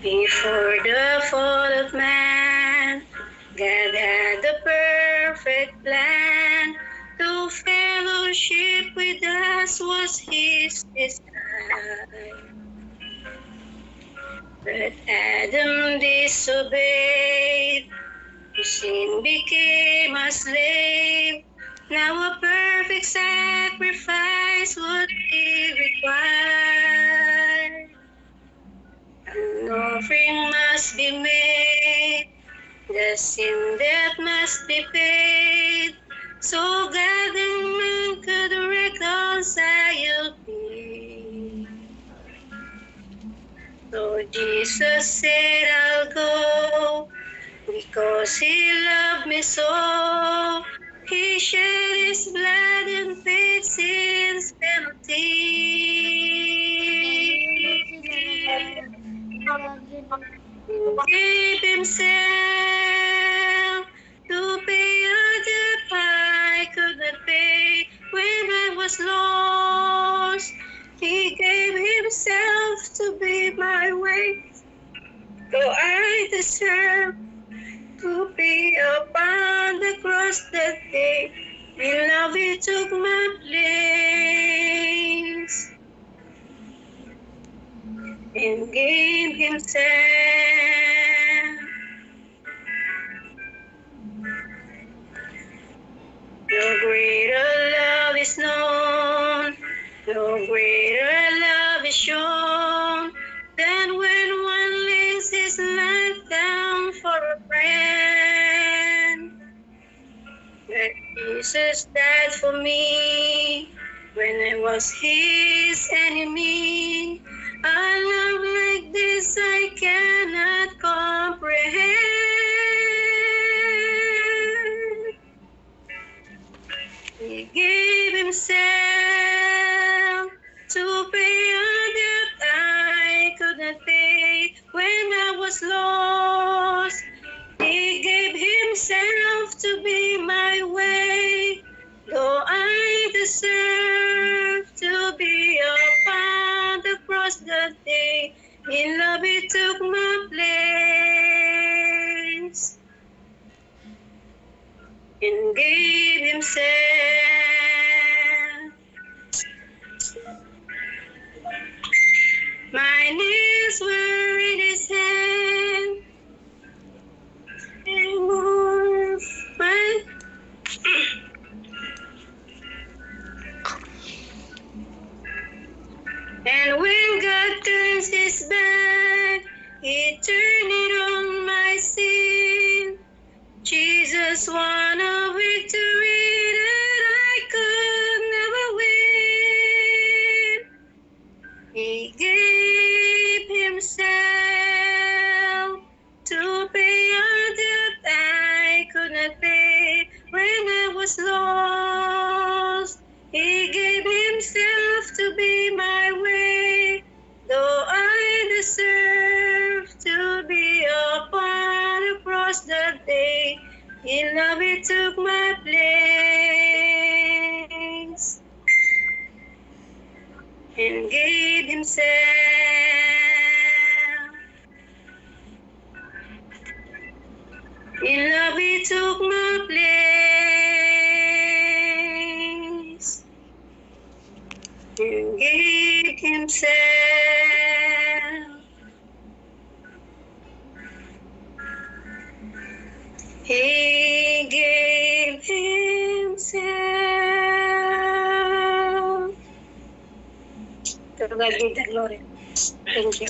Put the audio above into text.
Before the fall of man, God had the perfect plan. To fellowship with us was His design. But Adam disobeyed, his sin became a slave. Now a perfect sacrifice would be required. An offering must be made, the sin debt must be paid, so God and man could reconcile be. So Jesus said, I'll go, because He loved me so. He shed His blood and paid sin's penalty. Gave Himself to pay a debt I could not pay when I was lost. He gave Himself to be my way, though I deserve to be upon the cross that day. In love He took my place and gave Himself. No greater love is known, no greater love is shown, than when one lays his life down for a friend. That Jesus died for me when I was His enemy. A love like this I cannot comprehend. He gave Himself to pay a debt I could not pay when I was lost. He gave Himself to be my way, though I deserve to be upon the cross that day. In love He took my place and gave Himself. My knees were in His hand, and moved my and when God turns His back, He turned it on my sin. Jesus won a victory that I could never win. He gave Himself to pay a debt I could not pay when I was lost. He gave Himself to be my way, though I deserve to be upon the cross that day. In love He took my place and gave Himself. In love He took my place and gave Himself. He gave Himself. To God be the glory. Thank you.